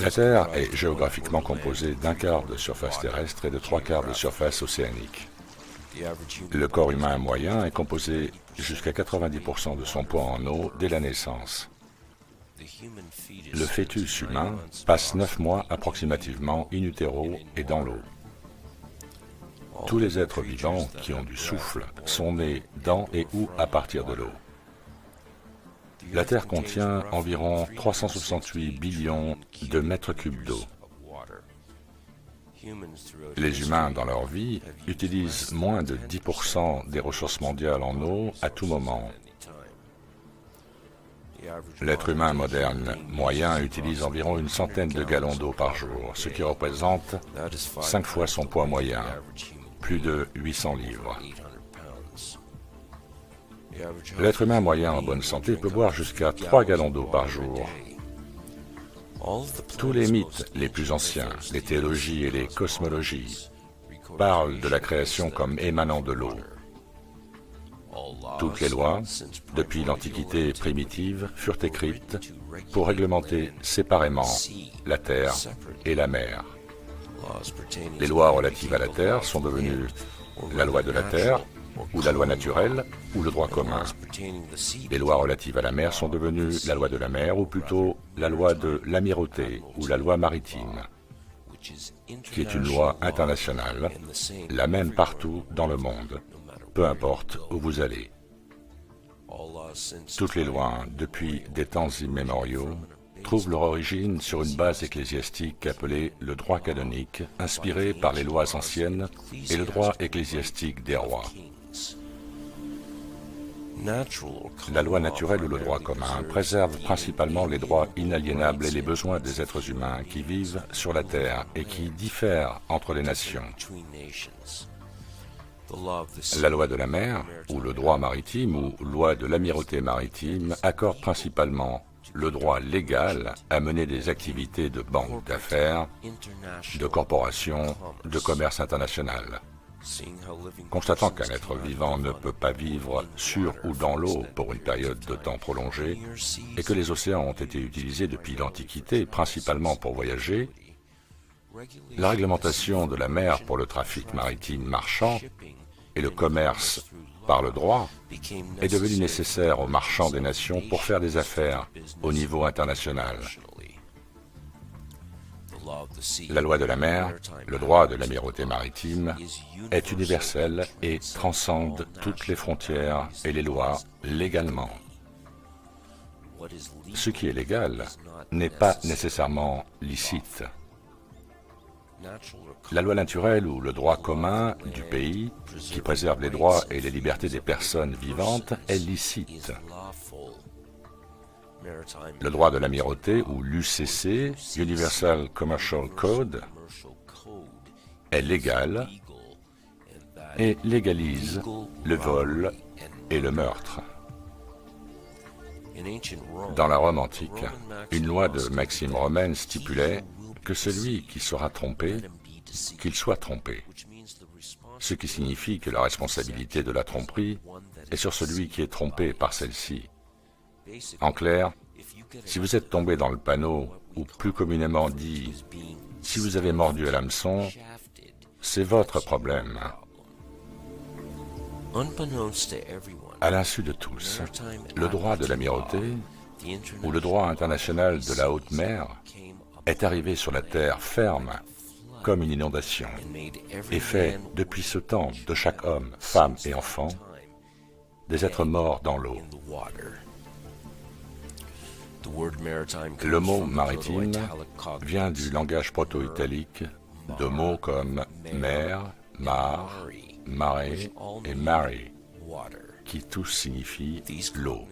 La Terre est géographiquement composée d'un quart de surface terrestre et de trois quarts de surface océanique. Le corps humain moyen est composé jusqu'à 90% de son poids en eau dès la naissance. Le fœtus humain passe 9 mois approximativement in utero et dans l'eau. Tous les êtres vivants qui ont du souffle sont nés dans et ou à partir de l'eau. La Terre contient environ 368 billions de mètres cubes d'eau. Les humains, dans leur vie, utilisent moins de 10% des ressources mondiales en eau à tout moment. L'être humain moderne moyen utilise environ une centaine de gallons d'eau par jour, ce qui représente 5 fois son poids moyen, plus de 800 livres. L'être humain moyen en bonne santé peut boire jusqu'à 3 gallons d'eau par jour. Tous les mythes les plus anciens, les théologies et les cosmologies, parlent de la création comme émanant de l'eau. Toutes les lois, depuis l'Antiquité primitive, furent écrites pour réglementer séparément la terre et la mer. Les lois relatives à la terre sont devenues la loi de la terre, ou la loi naturelle, ou le droit commun. Les lois relatives à la mer sont devenues la loi de la mer, ou plutôt la loi de l'amirauté, ou la loi maritime, qui est une loi internationale, la même partout dans le monde, peu importe où vous allez. Toutes les lois, depuis des temps immémoriaux, trouvent leur origine sur une base ecclésiastique appelée le droit canonique, inspiré par les lois anciennes et le droit ecclésiastique des rois. La loi naturelle ou le droit commun préserve principalement les droits inaliénables et les besoins des êtres humains qui vivent sur la terre et qui diffèrent entre les nations. La loi de la mer, ou le droit maritime, ou loi de l'amirauté maritime, accorde principalement le droit légal à mener des activités de banque d'affaires, de corporation, de commerce international. Constatant qu'un être vivant ne peut pas vivre sur ou dans l'eau pour une période de temps prolongée, et que les océans ont été utilisés depuis l'Antiquité principalement pour voyager, la réglementation de la mer pour le trafic maritime marchand et le commerce par le droit est devenue nécessaire aux marchands des nations pour faire des affaires au niveau international. La loi de la mer, le droit de l'amirauté maritime, est universel et transcende toutes les frontières et les lois légalement. Ce qui est légal n'est pas nécessairement licite. La loi naturelle ou le droit commun du pays, qui préserve les droits et les libertés des personnes vivantes, est licite. Le droit de l'amirauté ou l'UCC, Universal Commercial Code, est légal et légalise le vol et le meurtre. Dans la Rome antique, une loi de Maxime romaine stipulait que celui qui sera trompé, qu'il soit trompé, ce qui signifie que la responsabilité de la tromperie est sur celui qui est trompé par celle-ci. En clair, si vous êtes tombé dans le panneau, ou plus communément dit, si vous avez mordu à l'hameçon, c'est votre problème. À l'insu de tous, le droit de l'amirauté, ou le droit international de la haute mer, est arrivé sur la terre ferme, comme une inondation, et fait, depuis ce temps, de chaque homme, femme et enfant, des êtres morts dans l'eau. Le mot maritime vient du langage proto-italique de mots comme mer, mare, marée et mari, qui tous signifient l'eau.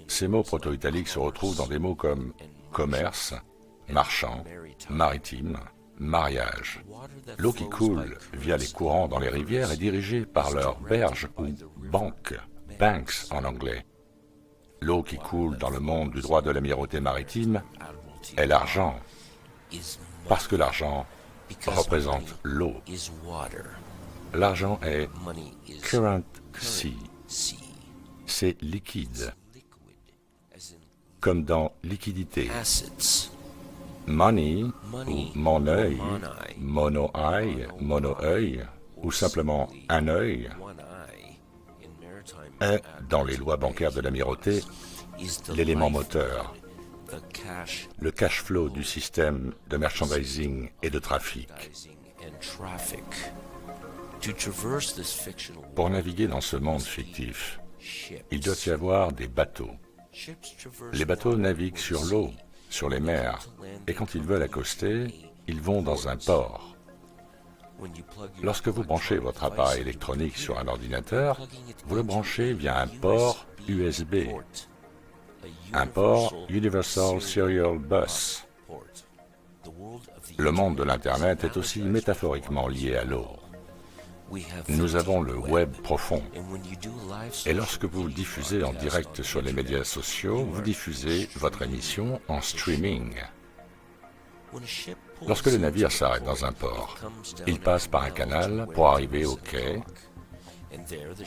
Ces mots proto-italiques se retrouvent dans des mots comme commerce, marchand, maritime, mariage. L'eau qui coule via les courants dans les rivières est dirigée par leurs berges ou banques, banks en anglais. L'eau qui coule dans le monde du droit de l'amirauté maritime est l'argent, parce que l'argent représente l'eau. L'argent est currency, c'est liquide, comme dans liquidité. Money, ou mon œil, mono-eye, mono-œil, ou simplement un œil, est, dans les lois bancaires de l'amirauté, l'élément moteur, le cash flow du système de merchandising et de trafic. Pour naviguer dans ce monde fictif, il doit y avoir des bateaux. Les bateaux naviguent sur l'eau, sur les mers, et quand ils veulent accoster, ils vont dans un port. Lorsque vous branchez votre appareil électronique sur un ordinateur, vous le branchez via un port USB, un port Universal Serial Bus. Le monde de l'Internet est aussi métaphoriquement lié à l'eau. Nous avons le web profond. Et lorsque vous diffusez en direct sur les médias sociaux, vous diffusez votre émission en streaming. Lorsque le navire s'arrête dans un port, il passe par un canal pour arriver au quai,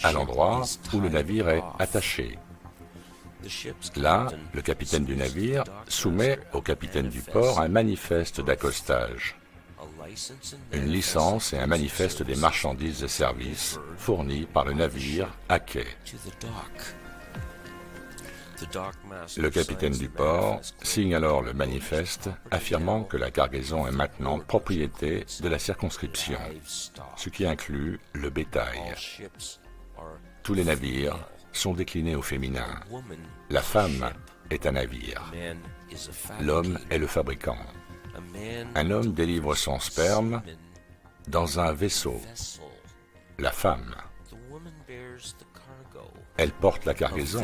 à l'endroit où le navire est attaché. Là, le capitaine du navire soumet au capitaine du port un manifeste d'accostage, une licence et un manifeste des marchandises et services fournis par le navire à quai. Le capitaine du port signe alors le manifeste affirmant que la cargaison est maintenant propriété de la circonscription, ce qui inclut le bétail. Tous les navires sont déclinés au féminin. La femme est un navire. L'homme est le fabricant. Un homme délivre son sperme dans un vaisseau. La femme, elle porte la cargaison.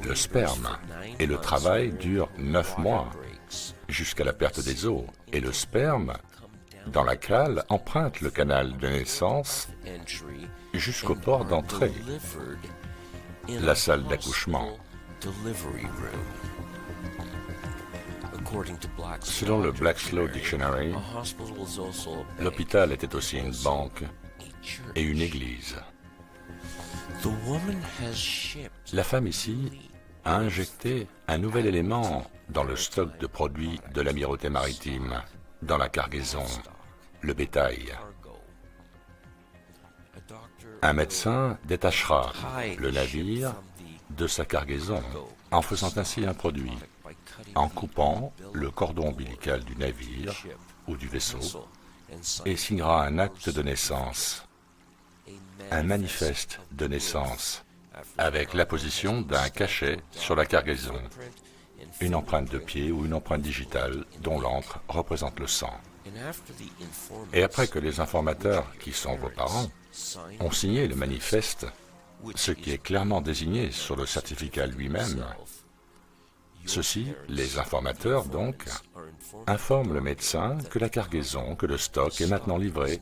Le sperme et le travail durent 9 mois, jusqu'à la perte des os, et le sperme, dans la cale, emprunte le canal de naissance jusqu'au port d'entrée, la salle d'accouchement. Selon le Black's Law Dictionary, l'hôpital était aussi une banque et une église. La femme ici a injecté un nouvel élément dans le stock de produits de l'amirauté maritime, dans la cargaison, le bétail. Un médecin détachera le navire de sa cargaison en faisant ainsi un produit, en coupant le cordon ombilical du navire ou du vaisseau et signera un acte de naissance, un manifeste de naissance, avec l'apposition d'un cachet sur la cargaison, une empreinte de pied ou une empreinte digitale dont l'encre représente le sang. Et après que les informateurs, qui sont vos parents, ont signé le manifeste, ce qui est clairement désigné sur le certificat lui-même, ceux-ci, les informateurs donc, informent le médecin que la cargaison, que le stock est maintenant livré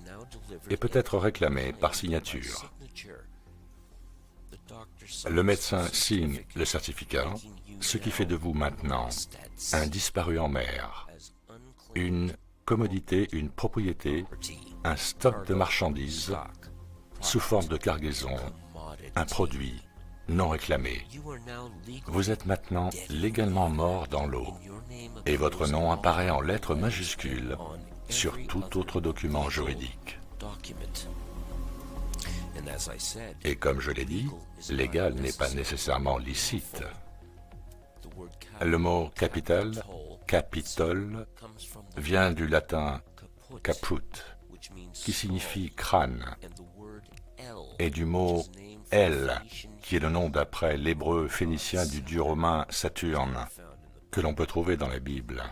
et peut être réclamé par signature. Le médecin signe le certificat, ce qui fait de vous maintenant un disparu en mer, une commodité, une propriété, un stock de marchandises sous forme de cargaison, un produit non réclamé. Vous êtes maintenant légalement mort dans l'eau et votre nom apparaît en lettres majuscules sur tout autre document juridique. Et comme je l'ai dit, légal n'est pas nécessairement licite. Le mot capital, capitole, vient du latin caput, qui signifie crâne, et du mot El, qui est le nom d'après l'hébreu phénicien du dieu romain Saturne, que l'on peut trouver dans la Bible.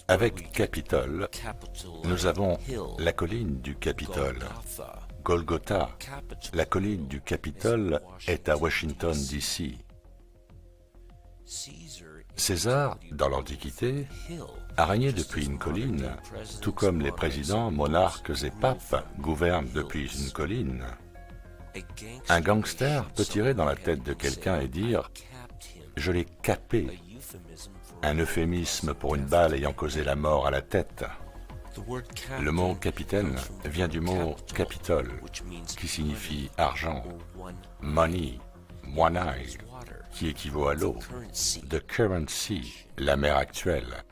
Avec Capitole, nous avons la colline du Capitole, Golgotha. La colline du Capitole est à Washington, D.C. César, dans l'Antiquité, a régné depuis une colline, tout comme les présidents, monarques et papes gouvernent depuis une colline. Un gangster peut tirer dans la tête de quelqu'un et dire « je l'ai capé », un euphémisme pour une balle ayant causé la mort à la tête. Le mot capitaine vient du mot capitole, qui signifie argent, money, Moinai, qui équivaut à l'eau, the current sea, la mer actuelle.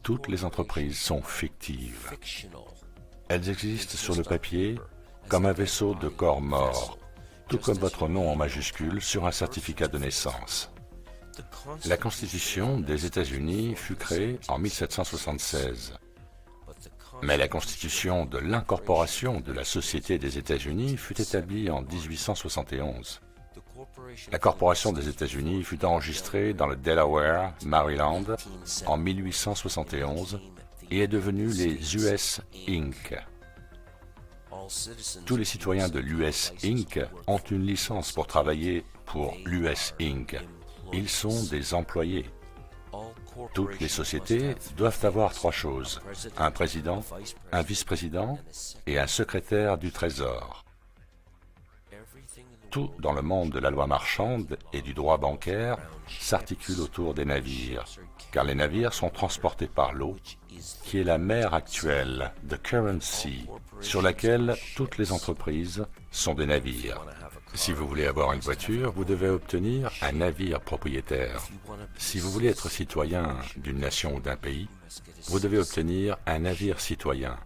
Toutes les entreprises sont fictives. Elles existent sur le papier comme un vaisseau de corps mort, tout comme votre nom en majuscule sur un certificat de naissance. La Constitution des États-Unis fut créée en 1776. Mais la Constitution de l'incorporation de la Société des États-Unis fut établie en 1871. La Corporation des États-Unis fut enregistrée dans le Delaware, Maryland, en 1871 et est devenue les US Inc. Tous les citoyens de l'US Inc. ont une licence pour travailler pour l'US Inc. Ils sont des employés. Toutes les sociétés doivent avoir trois choses: un président, un vice-président et un secrétaire du Trésor. Tout dans le monde de la loi marchande et du droit bancaire s'articule autour des navires, car les navires sont transportés par l'eau, qui est la mer actuelle, the current sea, sur laquelle toutes les entreprises sont des navires. Si vous voulez avoir une voiture, vous devez obtenir un navire propriétaire. Si vous voulez être citoyen d'une nation ou d'un pays, vous devez obtenir un navire citoyen.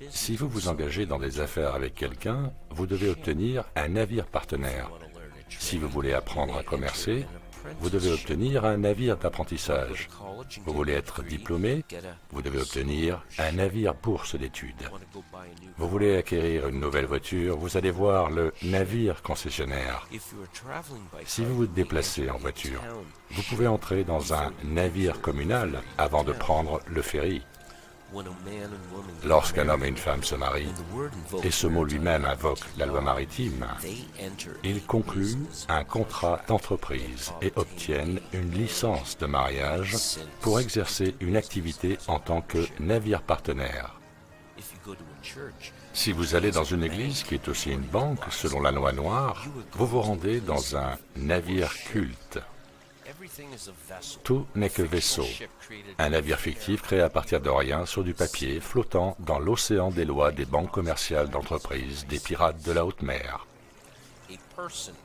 Si vous vous engagez dans des affaires avec quelqu'un, vous devez obtenir un navire partenaire. Si vous voulez apprendre à commercer, vous devez obtenir un navire d'apprentissage. Vous voulez être diplômé, vous devez obtenir un navire bourse d'études. Vous voulez acquérir une nouvelle voiture, vous allez voir le navire concessionnaire. Si vous vous déplacez en voiture, vous pouvez entrer dans un navire communal avant de prendre le ferry. Lorsqu'un homme et une femme se marient, et ce mot lui-même invoque la loi maritime, ils concluent un contrat d'entreprise et obtiennent une licence de mariage pour exercer une activité en tant que navire partenaire. Si vous allez dans une église qui est aussi une banque selon la loi noire, vous vous rendez dans un navire culte. Tout n'est que vaisseau. Un navire fictif créé à partir de rien sur du papier flottant dans l'océan des lois des banques commerciales d'entreprise des pirates de la haute mer.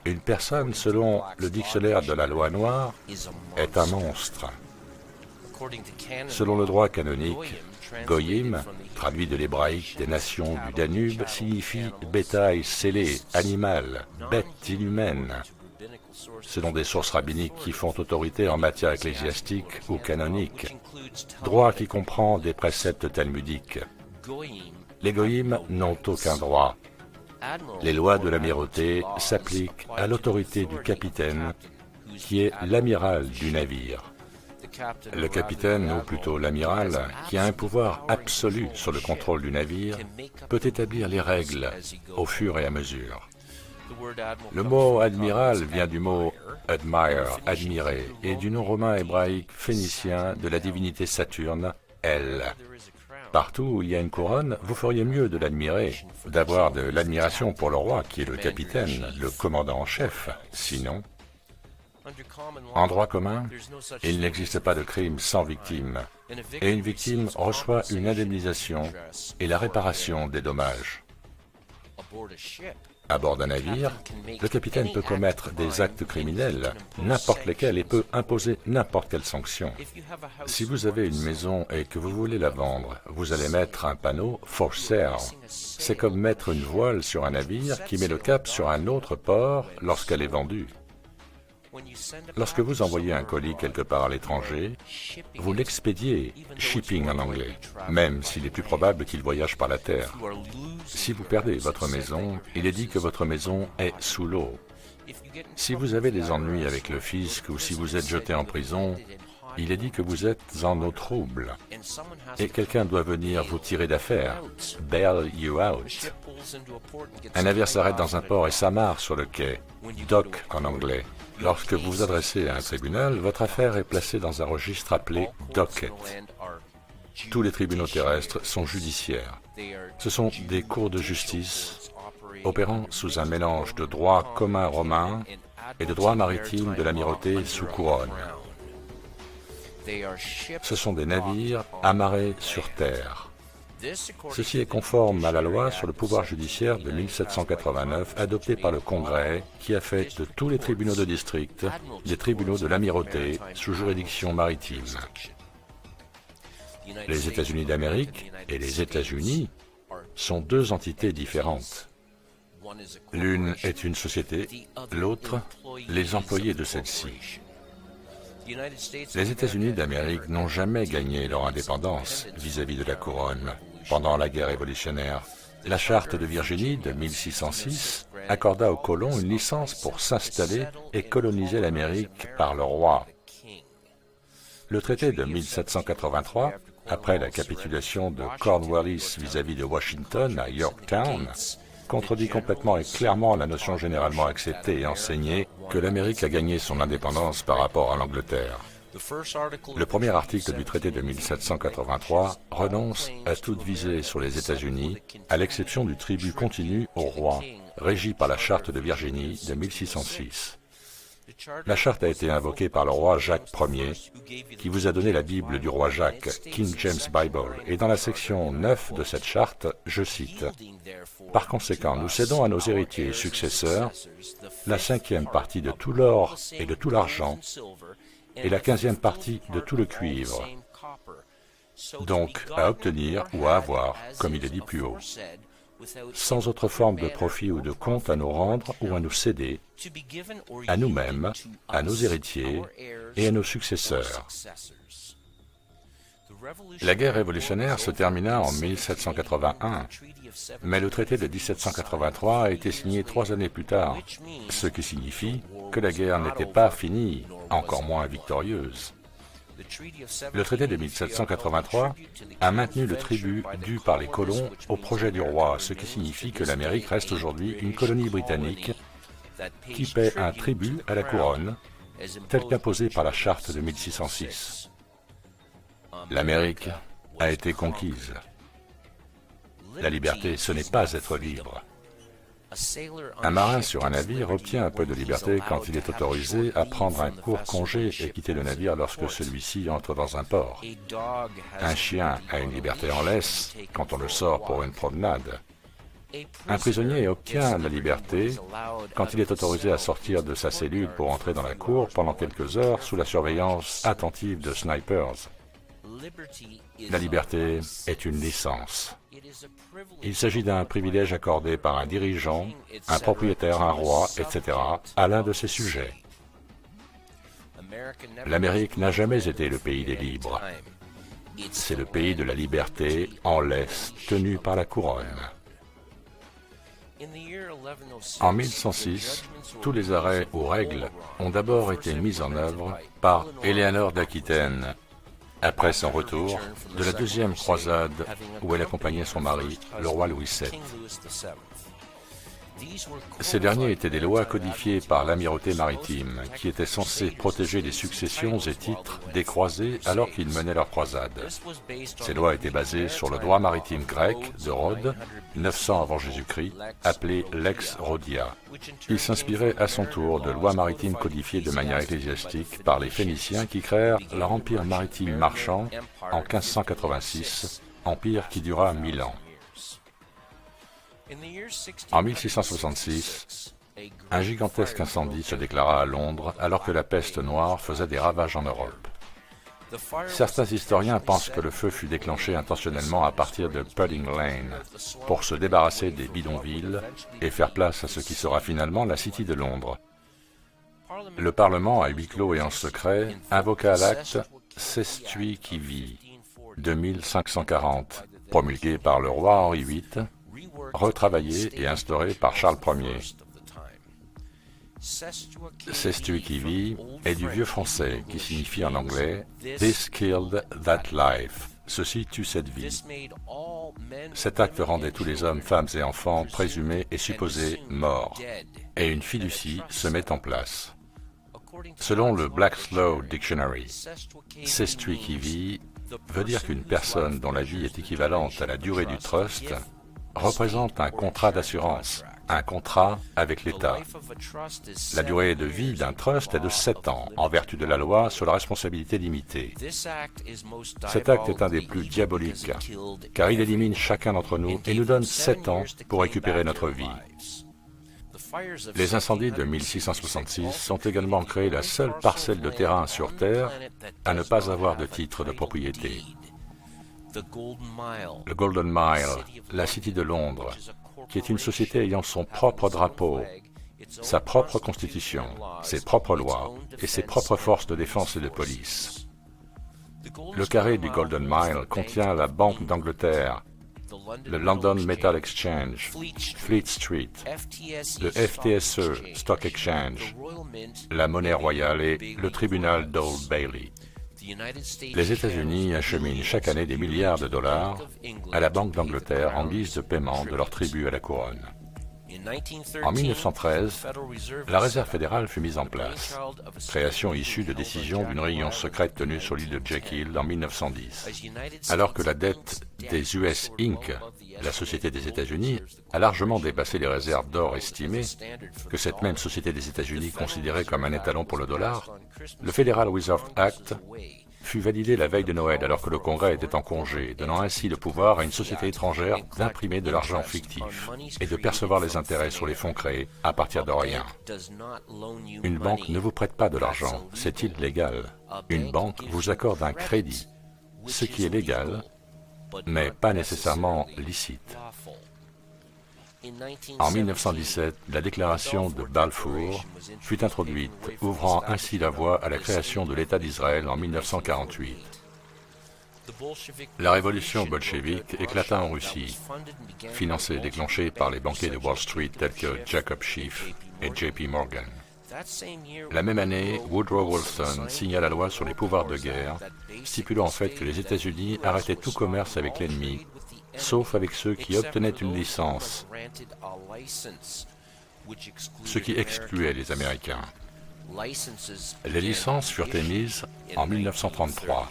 Une personne, selon le dictionnaire de la loi noire, est un monstre. Selon le droit canonique, Goyim, traduit de l'hébraïque des nations du Danube, signifie bétail scellé, animal, bête inhumaine. Selon des sources rabbiniques qui font autorité en matière ecclésiastique ou canonique, droit qui comprend des préceptes talmudiques. Les goïms n'ont aucun droit. Les lois de l'amirauté s'appliquent à l'autorité du capitaine, qui est l'amiral du navire. Le capitaine, ou plutôt l'amiral, qui a un pouvoir absolu sur le contrôle du navire, peut établir les règles au fur et à mesure. Le mot admiral vient du mot admire, admirer, et du nom romain hébraïque phénicien de la divinité Saturne, El. Partout où il y a une couronne, vous feriez mieux de l'admirer, d'avoir de l'admiration pour le roi, qui est le capitaine, le commandant en chef. Sinon, en droit commun, il n'existe pas de crime sans victime, et une victime reçoit une indemnisation et la réparation des dommages. À bord d'un navire, le capitaine peut commettre des actes criminels, n'importe lesquels, et peut imposer n'importe quelle sanction. Si vous avez une maison et que vous voulez la vendre, vous allez mettre un panneau « For sale ». C'est comme mettre une voile sur un navire qui met le cap sur un autre port lorsqu'elle est vendue. Lorsque vous envoyez un colis quelque part à l'étranger, vous l'expédiez, shipping en anglais, même s'il est plus probable qu'il voyage par la terre. Si vous perdez votre maison, il est dit que votre maison est sous l'eau. Si vous avez des ennuis avec le fisc ou si vous êtes jeté en prison, il est dit que vous êtes en eau trouble. Et quelqu'un doit venir vous tirer d'affaire, bail you out. Un navire s'arrête dans un port et s'amarre sur le quai, dock en anglais. Lorsque vous vous adressez à un tribunal, votre affaire est placée dans un registre appelé docket. Tous les tribunaux terrestres sont judiciaires. Ce sont des cours de justice opérant sous un mélange de droit commun romain et de droit maritime de l'amirauté sous couronne. Ce sont des navires amarrés sur terre. Ceci est conforme à la loi sur le pouvoir judiciaire de 1789 adoptée par le Congrès qui a fait de tous les tribunaux de district des tribunaux de l'amirauté sous juridiction maritime. Les États-Unis d'Amérique et les États-Unis sont deux entités différentes. L'une est une société, l'autre, les employés de celle-ci. Les États-Unis d'Amérique n'ont jamais gagné leur indépendance vis-à-vis de la couronne. Pendant la guerre révolutionnaire, la Charte de Virginie de 1606 accorda aux colons une licence pour s'installer et coloniser l'Amérique par le roi. Le traité de 1783, après la capitulation de Cornwallis vis-à-vis de Washington à Yorktown, contredit complètement et clairement la notion généralement acceptée et enseignée que l'Amérique a gagné son indépendance par rapport à l'Angleterre. Le premier article du traité de 1783 renonce à toute visée sur les États-Unis, à l'exception du tribut continu au roi, régi par la Charte de Virginie de 1606. La charte a été invoquée par le roi Jacques Ier, qui vous a donné la Bible du roi Jacques, King James Bible, et dans la section 9 de cette charte, je cite « Par conséquent, nous cédons à nos héritiers et successeurs la 5e partie de tout l'or et de tout l'argent, et la 15e partie de tout le cuivre, donc à obtenir ou à avoir, comme il est dit plus haut, sans autre forme de profit ou de compte à nous rendre ou à nous céder, à nous-mêmes, à nos héritiers et à nos successeurs. » La guerre révolutionnaire se termina en 1781, mais le traité de 1783 a été signé 3 années plus tard, ce qui signifie que la guerre n'était pas finie, encore moins victorieuse. Le traité de 1783 a maintenu le tribut dû par les colons au projet du roi, ce qui signifie que l'Amérique reste aujourd'hui une colonie britannique qui paie un tribut à la couronne, tel qu'imposé par la Charte de 1606. L'Amérique a été conquise. La liberté, ce n'est pas être libre. Un marin sur un navire obtient un peu de liberté quand il est autorisé à prendre un court congé et quitter le navire lorsque celui-ci entre dans un port. Un chien a une liberté en laisse quand on le sort pour une promenade. Un prisonnier obtient la liberté quand il est autorisé à sortir de sa cellule pour entrer dans la cour pendant quelques heures sous la surveillance attentive de snipers. La liberté est une licence. Il s'agit d'un privilège accordé par un dirigeant, un propriétaire, un roi, etc., à l'un de ses sujets. L'Amérique n'a jamais été le pays des libres. C'est le pays de la liberté en laisse, tenu par la couronne. En 1106, tous les arrêts ou règles ont d'abord été mis en œuvre par Éléanore d'Aquitaine, après son retour de la 2e croisade où elle accompagnait son mari, le roi Louis VII. Ces derniers étaient des lois codifiées par l'amirauté maritime, qui étaient censées protéger les successions et titres des croisés alors qu'ils menaient leur croisade. Ces lois étaient basées sur le droit maritime grec de Rhodes, 900 avant Jésus-Christ, appelé Lex Rhodia. Il s'inspirait à son tour de lois maritimes codifiées de manière ecclésiastique par les Phéniciens qui créèrent leur empire maritime marchand en 1586, empire qui dura 1000 ans. En 1666, un gigantesque incendie se déclara à Londres alors que la peste noire faisait des ravages en Europe. Certains historiens pensent que le feu fut déclenché intentionnellement à partir de Pudding Lane pour se débarrasser des bidonvilles et faire place à ce qui sera finalement la City de Londres. Le Parlement, à huis clos et en secret, invoqua l'acte Sestui qui vit de 1540, promulgué par le roi Henri VIII, retravaillé et instauré par Charles Ier. Sestui qui vit est du vieux français qui signifie en anglais « This killed that life », ceci tue cette vie. Cet acte rendait tous les hommes, femmes et enfants présumés et supposés morts, et une fiducie se met en place. Selon le Black's Law Dictionary, Sestui qui vit veut dire qu'une personne dont la vie est équivalente à la durée du trust représente un contrat d'assurance, un contrat avec l'État. La durée de vie d'un trust est de 7 ans, en vertu de la loi sur la responsabilité limitée. Cet acte est un des plus diaboliques, car il élimine chacun d'entre nous et nous donne 7 ans pour récupérer notre vie. Les incendies de 1666 ont également créé la seule parcelle de terrain sur Terre à ne pas avoir de titre de propriété. Le Golden Mile, la City de Londres, qui est une société ayant son propre drapeau, sa propre constitution, ses propres lois et ses propres forces de défense et de police. Le carré du Golden Mile contient la Banque d'Angleterre, le London Metal Exchange, Fleet Street, le FTSE Stock Exchange, la Monnaie Royale et le tribunal d'Old Bailey. Les États-Unis acheminent chaque année des milliards de dollars à la Banque d'Angleterre en guise de paiement de leur tribut à la couronne. En 1913, la Réserve fédérale fut mise en place, création issue de décisions d'une réunion secrète tenue sur l'île de Jekyll en 1910. Alors que la dette des US Inc., la société des États-Unis, a largement dépassé les réserves d'or estimées, que cette même société des États-Unis considérait comme un étalon pour le dollar, le Federal Reserve Act fut validé la veille de Noël alors que le Congrès était en congé, donnant ainsi le pouvoir à une société étrangère d'imprimer de l'argent fictif et de percevoir les intérêts sur les fonds créés à partir de rien. Une banque ne vous prête pas de l'argent, c'est illégal. Une banque vous accorde un crédit, ce qui est légal, mais pas nécessairement licite. En 1917, la déclaration de Balfour fut introduite, ouvrant ainsi la voie à la création de l'État d'Israël en 1948. La révolution bolchevique éclata en Russie, financée et déclenchée par les banquiers de Wall Street tels que Jacob Schiff et J.P. Morgan. La même année, Woodrow Wilson signa la loi sur les pouvoirs de guerre, stipulant en fait que les États-Unis arrêtaient tout commerce avec l'ennemi, sauf avec ceux qui obtenaient une licence, ce qui excluait les Américains. Les licences furent émises en 1933.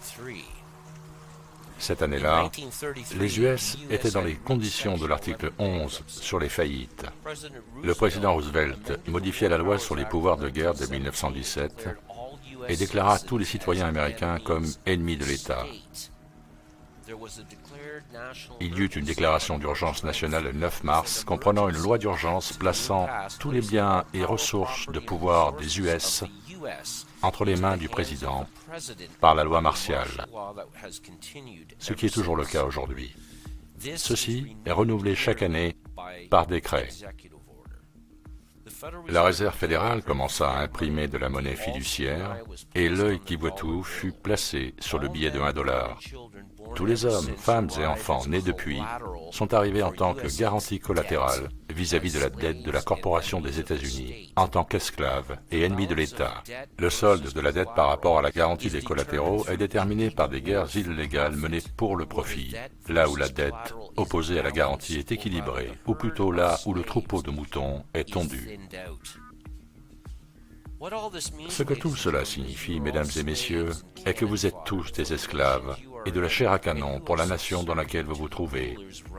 Cette année-là, les US étaient dans les conditions de l'article 11 sur les faillites. Le président Roosevelt modifia la loi sur les pouvoirs de guerre de 1917 et déclara tous les citoyens américains comme ennemis de l'État. Il y eut une déclaration d'urgence nationale le 9 mars, comprenant une loi d'urgence plaçant tous les biens et ressources de pouvoir des US entre les mains du président par la loi martiale, ce qui est toujours le cas aujourd'hui. Ceci est renouvelé chaque année par décret. La Réserve fédérale commença à imprimer de la monnaie fiduciaire et l'œil qui voit tout fut placé sur le billet de $1. Tous les hommes, femmes et enfants nés depuis sont arrivés en tant que garantie collatérale vis-à-vis de la dette de la Corporation des États-Unis, en tant qu'esclaves et ennemis de l'État. Le solde de la dette par rapport à la garantie des collatéraux est déterminé par des guerres illégales menées pour le profit, là où la dette opposée à la garantie est équilibrée, ou plutôt là où le troupeau de moutons est tondu. Ce que tout cela signifie, mesdames et messieurs, est que vous êtes tous des esclaves et de la chair à canon pour la nation dans laquelle vous vous trouvez,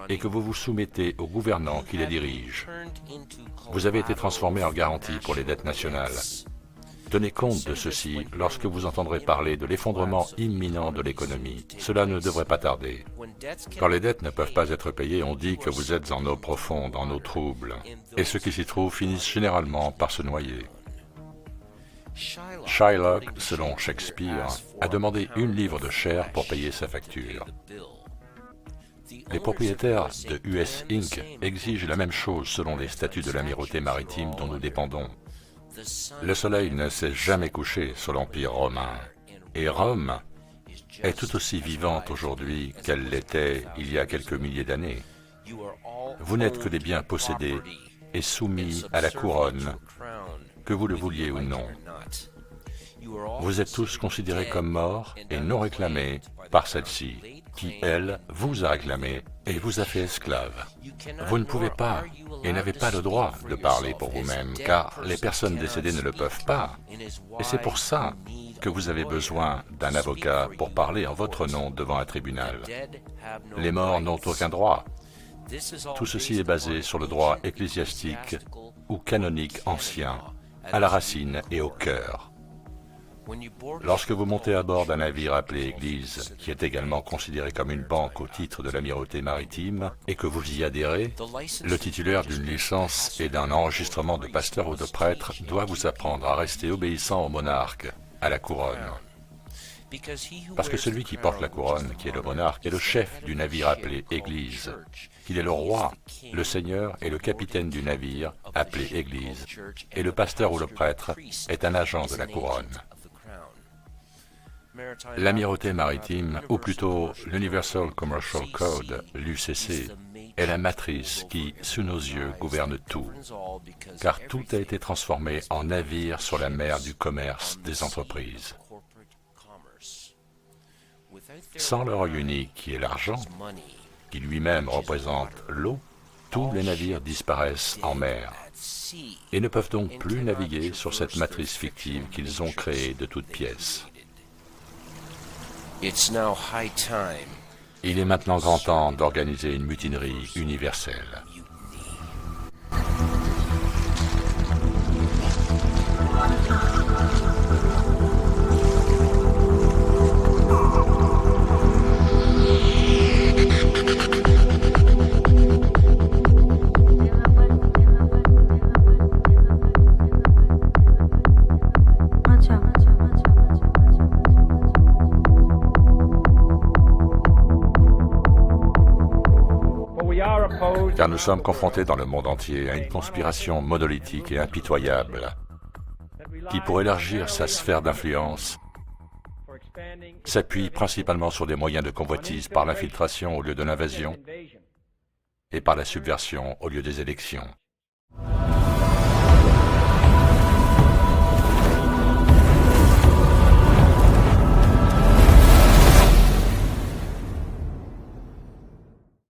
et que vous vous soumettez aux gouvernants qui les dirigent. Vous avez été transformés en garantie pour les dettes nationales. Tenez compte de ceci lorsque vous entendrez parler de l'effondrement imminent de l'économie. Cela ne devrait pas tarder. Quand les dettes ne peuvent pas être payées, on dit que vous êtes en eau profonde, en eau trouble, et ceux qui s'y trouvent finissent généralement par se noyer. Shylock, selon Shakespeare, a demandé 1 livre de chair pour payer sa facture. Les propriétaires de US Inc. exigent la même chose selon les statuts de l'amirauté maritime dont nous dépendons. Le soleil ne s'est jamais couché sur l'Empire romain, et Rome est tout aussi vivante aujourd'hui qu'elle l'était il y a quelques milliers d'années. Vous n'êtes que des biens possédés et soumis à la couronne, que vous le vouliez ou non. Vous êtes tous considérés comme morts et non réclamés par celle-ci, qui, elle, vous a réclamé et vous a fait esclave. Vous ne pouvez pas et n'avez pas le droit de parler pour vous-même, car les personnes décédées ne le peuvent pas. Et c'est pour ça que vous avez besoin d'un avocat pour parler en votre nom devant un tribunal. Les morts n'ont aucun droit. Tout ceci est basé sur le droit ecclésiastique ou canonique ancien, à la racine et au cœur. Lorsque vous montez à bord d'un navire appelé Église, qui est également considéré comme une banque au titre de l'amirauté maritime, et que vous y adhérez, le titulaire d'une licence et d'un enregistrement de pasteur ou de prêtre doit vous apprendre à rester obéissant au monarque, à la couronne. Parce que celui qui porte la couronne, qui est le monarque, est le chef du navire appelé Église, qu'il est le roi, le seigneur et le capitaine du navire, appelé Église, et le pasteur ou le prêtre est un agent de la couronne. L'amirauté maritime, ou plutôt l'Universal Commercial Code, l'UCC, est la matrice qui, sous nos yeux, gouverne tout, car tout a été transformé en navire sur la mer du commerce des entreprises. Sans leur unique qui est l'argent, qui lui-même représente l'eau, tous les navires disparaissent en mer et ne peuvent donc plus naviguer sur cette matrice fictive qu'ils ont créée de toutes pièces. Il est maintenant grand temps d'organiser une mutinerie universelle. Car nous sommes confrontés dans le monde entier à une conspiration monolithique et impitoyable qui, pour élargir sa sphère d'influence, s'appuie principalement sur des moyens de convoitise par l'infiltration au lieu de l'invasion et par la subversion au lieu des élections.